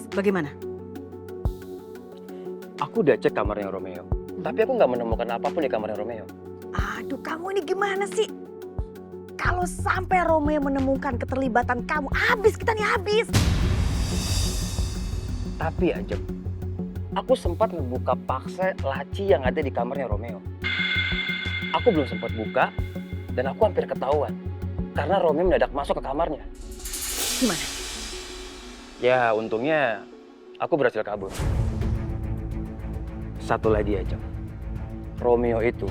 Bagaimana? Aku udah cek kamarnya Romeo, tapi aku nggak menemukan apapun di kamarnya Romeo. Aduh, kamu ini gimana sih? Kalau sampai Romeo menemukan keterlibatan kamu, habis kita nih, habis. Tapi Ajeng, aku sempat ngebuka paksa laci yang ada di kamarnya Romeo. Aku belum sempat buka, dan aku hampir ketahuan. Karena Romeo mendadak masuk ke kamarnya. Gimana? Ya, untungnya aku berhasil kabur. Satu lagi aja. Romeo itu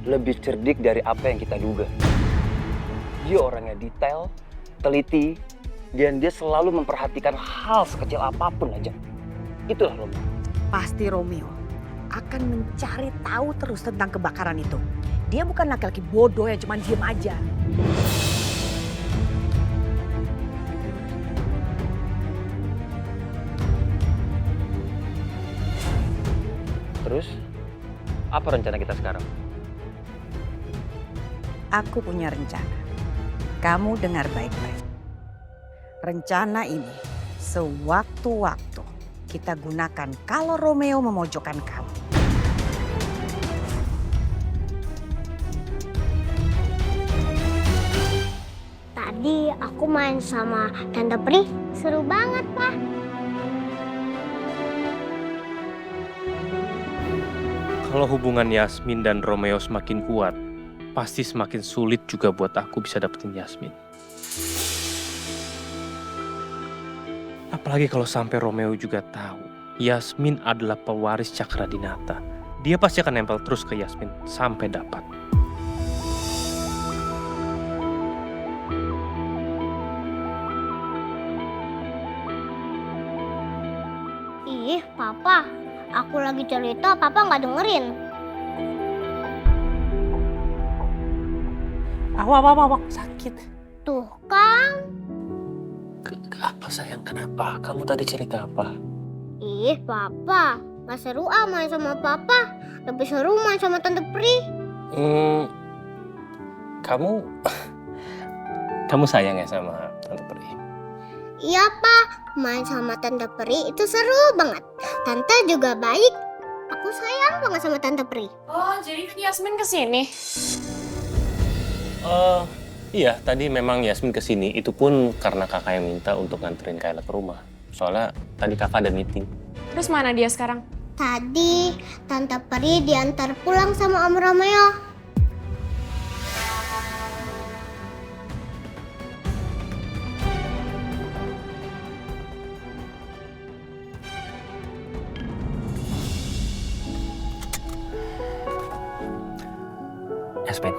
lebih cerdik dari apa yang kita duga. Dia orangnya detail, teliti, dan dia selalu memperhatikan hal sekecil apapun aja. Itulah Romeo. Pasti Romeo akan mencari tahu terus tentang kebakaran itu. Dia bukan laki-laki bodoh yang cuma diem aja. Terus, apa rencana kita sekarang? Aku punya rencana. Kamu dengar baik-baik. Rencana ini sewaktu-waktu kita gunakan kalau Romeo memojokkan kamu. Tadi aku main sama Tante Pri, seru banget, Pak. Kalau hubungan Yasmin dan Romeo semakin kuat, pasti semakin sulit juga buat aku bisa dapetin Yasmin. Apalagi kalau sampai Romeo juga tahu Yasmin adalah pewaris Cakradinata. Dia pasti akan nempel terus ke Yasmin sampai dapat. Ih, Papa. Aku lagi cerita, Papa nggak dengerin. Awak, sakit. Tuh kan. Apa sayang, kenapa? Kamu tadi cerita apa? Ih, Papa. Nggak seru main sama Papa. Lebih seru main sama Tante Pri. Kamu sayang ya sama Tante Pri? Iya, Pak. Main sama Tante Pri itu seru banget. Tante juga baik. Aku sayang banget sama Tante Pri. Oh, jadi Yasmin kesini? Iya, tadi memang Yasmin kesini. Itu pun karena kakak yang minta untuk nganterin Kayla ke rumah. Soalnya tadi kakak ada meeting. Terus mana dia sekarang? Tadi Tante Pri diantar pulang sama Om Romeo. Yasmin,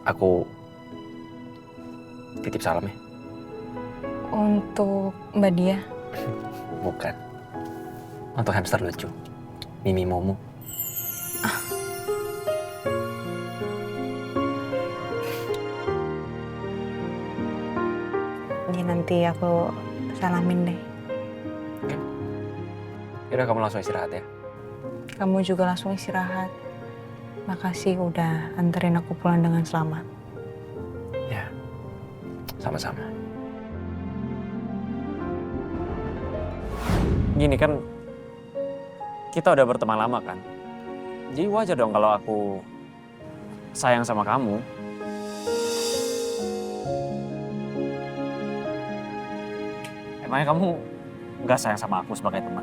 aku titip salam ya. Untuk Mbak Dia? Bukan. Untuk hamster lucu, Mimi Momo. Ya nanti aku salamin deh. Yaudah, kamu langsung istirahat ya. Kamu juga langsung istirahat. Makasih udah anterin aku pulang dengan selamat. Ya, sama-sama. Gini kan, kita udah berteman lama kan. Jadi wajar dong kalau aku sayang sama kamu. Emangnya kamu nggak sayang sama aku sebagai teman?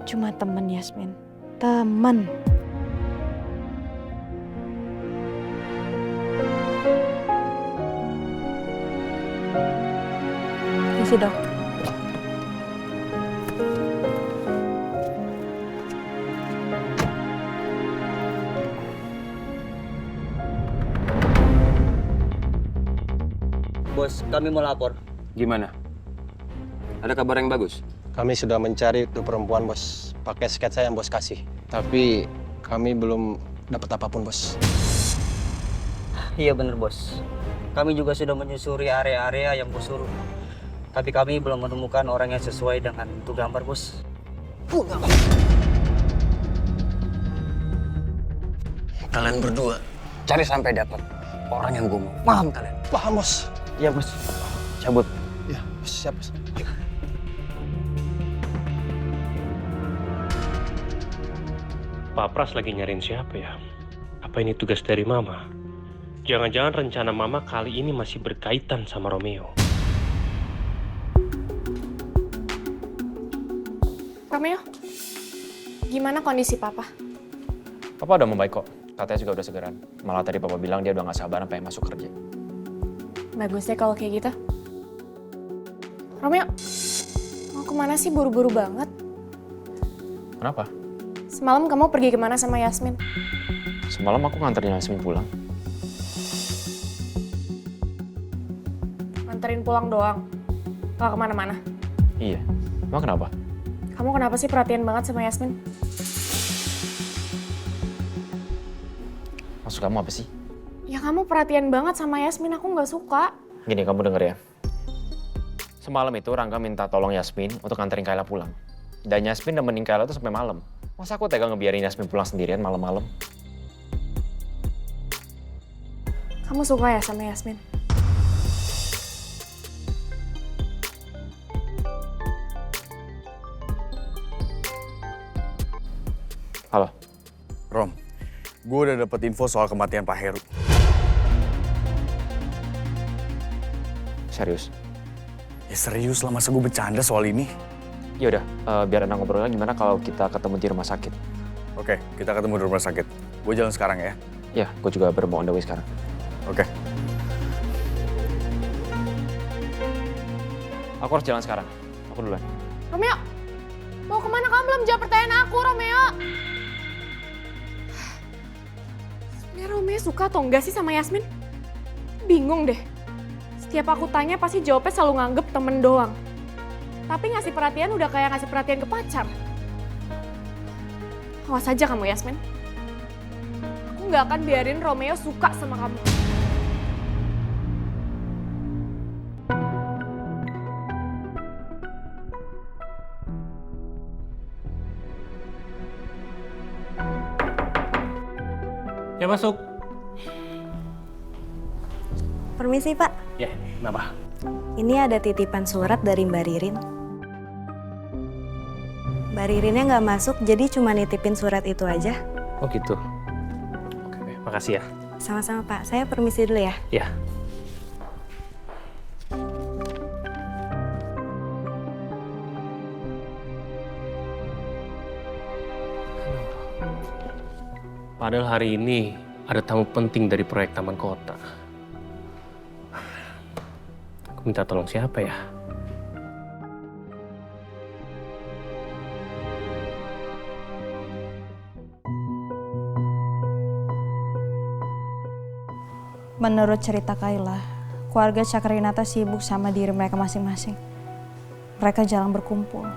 Cuma temen Yasmin. Temen. Isi dok. Bos, kami mau lapor. Gimana? Ada kabar yang bagus? Kami sudah mencari itu perempuan, Bos. Pakai sketsa yang Bos kasih. Tapi kami belum dapat apapun, Bos. Iya bener, Bos. Kami juga sudah menyusuri area-area yang Bos suruh. Tapi kami belum menemukan orang yang sesuai dengan itu gambar, Bos. kalian berdua. Cari sampai dapat orang yang gue mau. Paham kalian? Paham, Bos. Iya, Bos. Cabut. Ya, Bos, siap, Bos. Pak Pras lagi nyariin siapa ya? Apa ini tugas dari Mama? Jangan-jangan rencana Mama kali ini masih berkaitan sama Romeo. Romeo, gimana kondisi Papa? Papa udah membaik kok. Katanya juga udah segeran. Malah tadi Papa bilang dia udah gak sabaran pengen masuk kerja. Bagus deh kalau kayak gitu. Romeo, mau kemana sih buru-buru banget? Kenapa? Semalam kamu pergi kemana sama Yasmin? Semalam aku nganterin Yasmin pulang. Nganterin pulang doang, gak kemana-mana. Iya. Emang kenapa? Kamu kenapa sih perhatian banget sama Yasmin? Maksud kamu apa sih? Ya kamu perhatian banget sama Yasmin, aku gak suka. Gini, kamu denger ya. Semalam itu Rangga minta tolong Yasmin untuk nganterin Kayla pulang. Dan Yasmin nemenin Kayla tuh sampai malam. Masa aku tega ngebiarin Yasmin pulang sendirian malam-malam? Kamu suka ya sama Yasmin? Halo? Rom, gue udah dapet info soal kematian Pak Heru. Serius? Ya serius lah, masa gue bercanda soal ini? Yaudah, biar Anda ngobrol lagi, gimana kalau kita ketemu di rumah sakit? Oke, kita ketemu di rumah sakit. Gue jalan sekarang ya. Ya, gue juga baru mau on the way sekarang. Oke. Aku harus jalan sekarang. Aku duluan. Romeo, mau kemana? Kamu belum jawab pertanyaan aku, Romeo. Sebenarnya Romeo suka atau enggak sih sama Yasmin? Bingung deh. Setiap aku tanya pasti jawabnya selalu nganggep temen doang. Tapi ngasih perhatian udah kayak ngasih perhatian ke pacar. Awas aja kamu, Yasmin. Aku nggak akan biarin Romeo suka sama kamu. Ya masuk. Permisi Pak, Ya, kenapa? ini ada titipan surat dari Mbak Ririn. Mbak Ririnnya nggak masuk, jadi cuma nitipin surat itu aja. Oh gitu. Oke, makasih ya. Sama-sama Pak, saya permisi dulu ya. Ya. Padahal hari ini ada tamu penting dari proyek Taman Kota. Aku minta tolong siapa ya? Menurut cerita Kayla, keluarga Cakradinata sibuk sama diri mereka masing-masing. Mereka jarang berkumpul.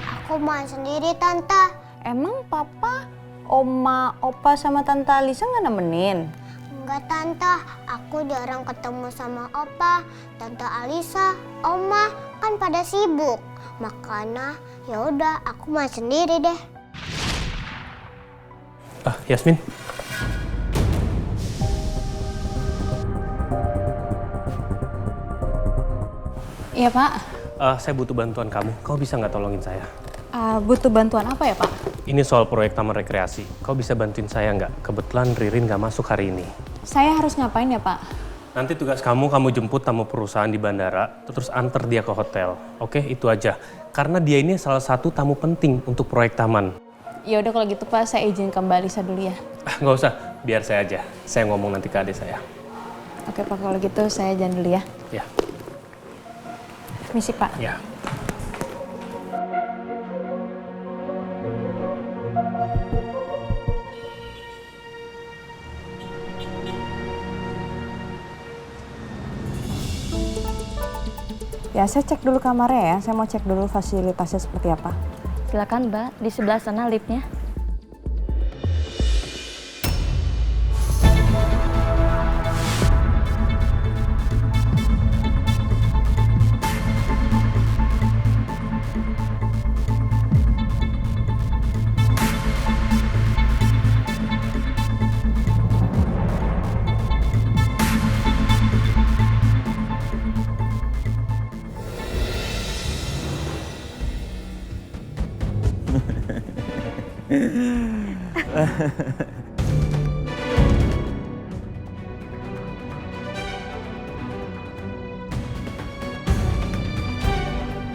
Aku main sendiri, Tante. Emang Papa, Oma, Opa sama Tante Alisa nggak nemenin? Enggak, Tante. Aku jarang ketemu sama Opa, Tante Alisa, Oma kan pada sibuk. Makanya ya udah aku main sendiri deh. Yasmin. Iya Pak. Saya butuh bantuan kamu. Kau bisa nggak tolongin saya? Butuh bantuan apa ya Pak? Ini soal proyek taman rekreasi. Kau bisa bantuin saya nggak? Kebetulan Ririn nggak masuk hari ini. Saya harus ngapain ya Pak? Nanti tugas kamu jemput tamu perusahaan di bandara, terus antar dia ke hotel. Oke, itu aja. Karena dia ini salah satu tamu penting untuk proyek taman. Ya udah kalau gitu Pak, saya izin ke Mbak Alisa dulu ya. Nggak usah, biar saya aja. Saya ngomong nanti ke adik saya. Oke Pak, kalau gitu saya jalan dulu ya. Ya. Misi Pak. Ya. Ya, saya cek dulu kamarnya ya. Saya mau cek dulu fasilitasnya seperti apa. Silakan Mbak, di sebelah sana liftnya.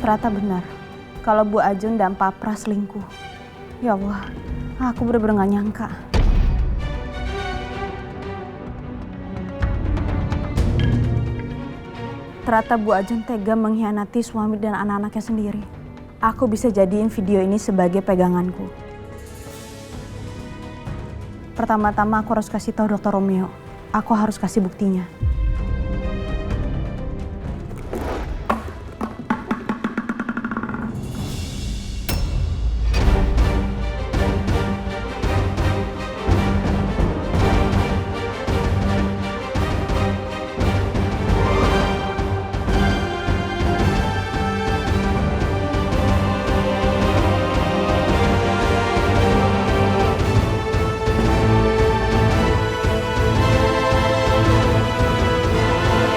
Ternyata benar, kalau Bu Ajeng dan Pak Pras selingkuh. Ya Allah, aku bener-bener gak nyangka. Ternyata Bu Ajeng tega mengkhianati suami dan anak-anaknya sendiri. Aku bisa jadiin video ini sebagai peganganku. Pertama-tama aku harus kasih tahu Dr. Romeo. Aku harus kasih buktinya.